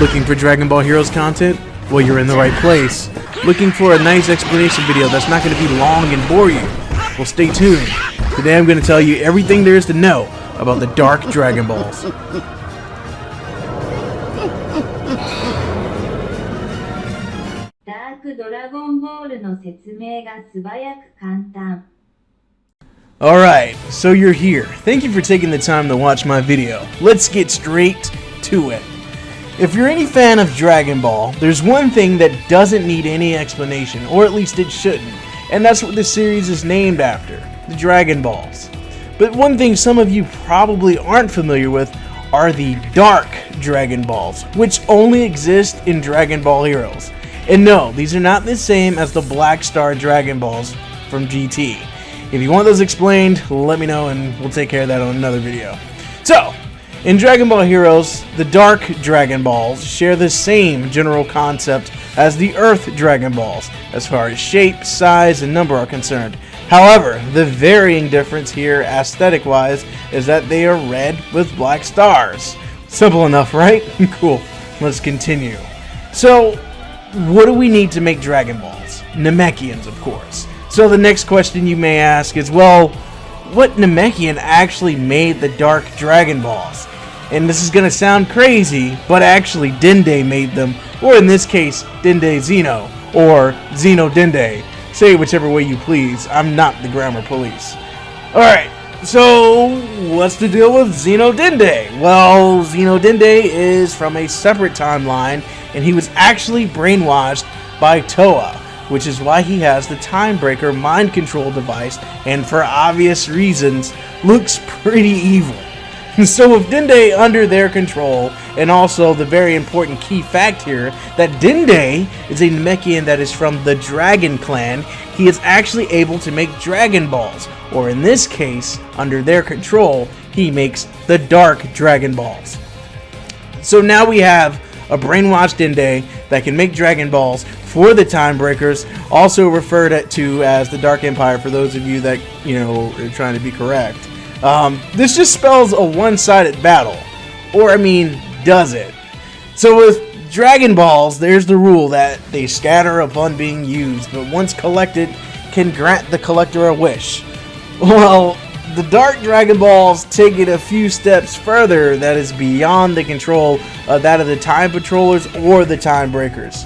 Looking for Dragon Ball Heroes content? Well, you're in the right place. Looking for a nice explanation video that's not going to be long and bore you? Well, stay tuned. Today I'm going to tell you everything there is to know about the Dark Dragon Balls. Alright, so you're here. Thank you for taking the time to watch my video. Let's get straight to it. If you're any fan of Dragon Ball, there's one thing that doesn't need any explanation, or at least it shouldn't, and that's what this series is named after, the Dragon Balls. But one thing some of you probably aren't familiar with are the Dark Dragon Balls, which only exist in Dragon Ball Heroes. And no, these are not the same as the Black Star Dragon Balls from GT. If you want those explained, let me know and we'll take care of that on another video. So, in Dragon Ball Heroes, the Dark Dragon Balls share the same general concept as the Earth Dragon Balls, as far as shape, size, and number are concerned. However, the varying difference here, aesthetic-wise, is that they are red with black stars. Simple enough, right? Cool. Let's continue. So, what do we need to make Dragon Balls? Namekians, of course. So the next question you may ask is, well, what Namekian actually made the Dark Dragon Balls? And this is going to sound crazy, but actually Dende made them, or in this case, Dende Xeno, or Xeno Dende. Say it whichever way you please, I'm not the grammar police. Alright, so what's the deal with Xeno Dende? Well, Xeno Dende is from a separate timeline, and he was actually brainwashed by Towa, which is why he has the Time Breaker mind control device, and for obvious reasons, looks pretty evil. So with Dende under their control, and also the very important key fact here, that Dende is a Namekian that is from the Dragon Clan, he is actually able to make Dragon Balls, or in this case, under their control, he makes the Dark Dragon Balls. So now we have a brainwashed Dende that can make Dragon Balls for the Time Breakers, also referred to as the Dark Empire for those of you that, are trying to be correct. This just spells a one-sided battle. Or, does it? So with Dragon Balls, there's the rule that they scatter upon being used, but once collected, can grant the collector a wish. Well, the Dark Dragon Balls take it a few steps further that is beyond the control of that of the Time Patrollers or the Time Breakers.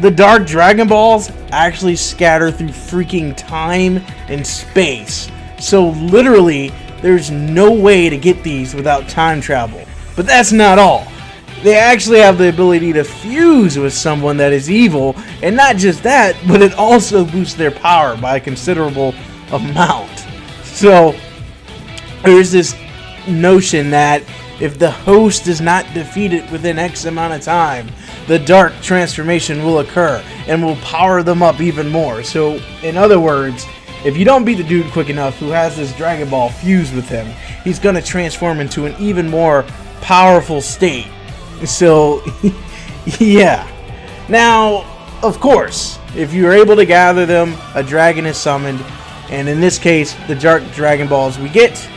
The Dark Dragon Balls actually scatter through freaking time and space. So literally, there's no way to get these without time travel. But that's not all. They actually have the ability to fuse with someone that is evil, and not just that, but it also boosts their power by a considerable amount. So, there's this notion that if the host is not defeated within X amount of time, the dark transformation will occur and will power them up even more. So, in other words, if you don't beat the dude quick enough who has this Dragon Ball fused with him, he's going to transform into an even more powerful state. So, yeah. Now, of course, if you're able to gather them, a dragon is summoned, and in this case, the Dark Dragon Balls we get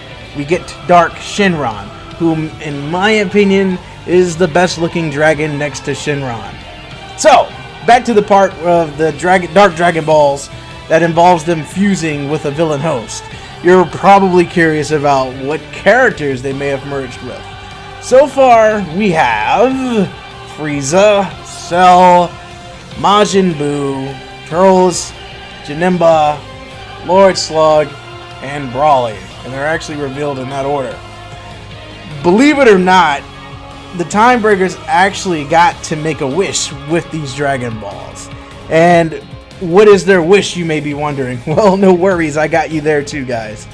Dark Shenron, whom, in my opinion, is the best looking dragon next to Shenron. So, back to the part of the Dark Dragon Balls that involves them fusing with a villain host. You're probably curious about what characters they may have merged with. So far, we have Frieza, Cell, Majin Buu, Turles, Janemba, Lord Slug, and Broly. And they're actually revealed in that order. Believe it or not, the Time Breakers actually got to make a wish with these Dragon Balls. And what is their wish, you may be wondering? Well, no worries, I got you there too, guys.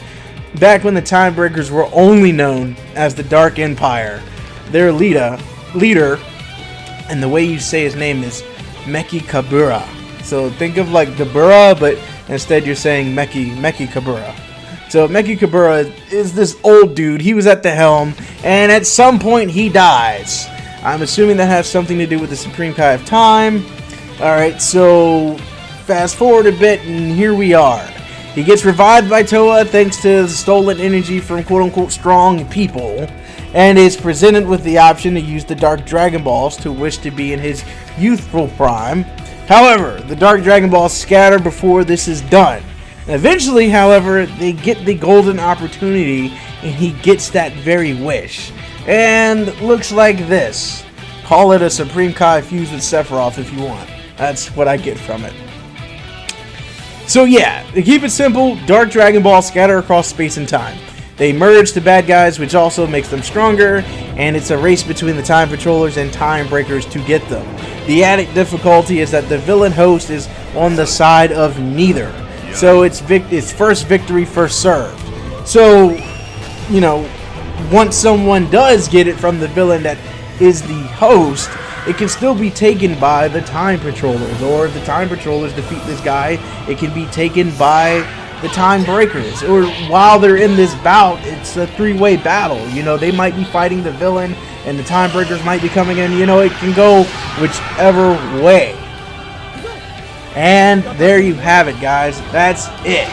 Back when the Time Breakers were only known as the Dark Empire, their leader, and the way you say his name is Meki Kabura. So think of like Dabura, but instead you're saying Meki Kabura. So Meki Kabura is this old dude. He was at the helm, and at some point he dies. I'm assuming that has something to do with the Supreme Kai of Time. Alright, so fast forward a bit, and here we are. He gets revived by Towa thanks to the stolen energy from quote-unquote strong people. and is presented with the option to use the Dark Dragon Balls to wish to be in his youthful prime. However, the Dark Dragon Balls scatter before this is done. Eventually, however, they get the golden opportunity and he gets that very wish. And looks like this. Call it a Supreme Kai fused with Sephiroth if you want. That's what I get from it. So yeah, to keep it simple, Dark Dragon Balls scatter across space and time. They merge to bad guys, which also makes them stronger, and it's a race between the Time Patrollers and Time Breakers to get them. The added difficulty is that the villain host is on the side of neither. So it's first victory, first served. So, you know, once someone does get it from the villain that is the host, it can still be taken by the Time Patrollers, or if the Time Patrollers defeat this guy, it can be taken by the Time Breakers. Or while they're in this bout, it's a three-way battle. You know, they might be fighting the villain, and the Time Breakers might be coming in. You know, it can go whichever way. And there you have it, guys. That's it.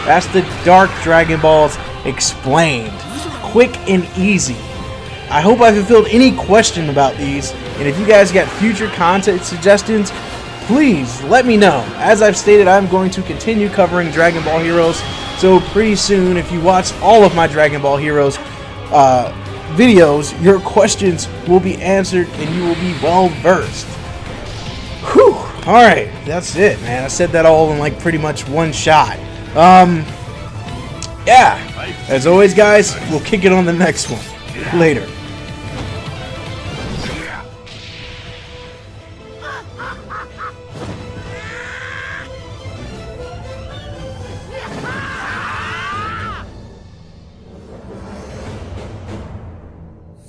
That's the Dark Dragon Balls explained. Quick and easy. I hope I fulfilled any question about these, and if you guys got future content suggestions, please let me know. As I've stated, I'm going to continue covering Dragon Ball Heroes, so pretty soon, if you watch all of my Dragon Ball Heroes videos, your questions will be answered and you will be well versed. Whew! Alright, that's it, man. I said that all in like pretty much one shot. Yeah. As always, guys, we'll kick it on the next one. Later.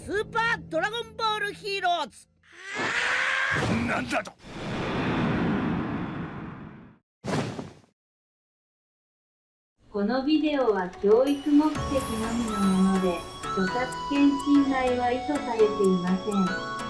Super Dragon Ball Heroes! なんだと。このビデオは教育目的のみのもので、著作権侵害は意図されていません。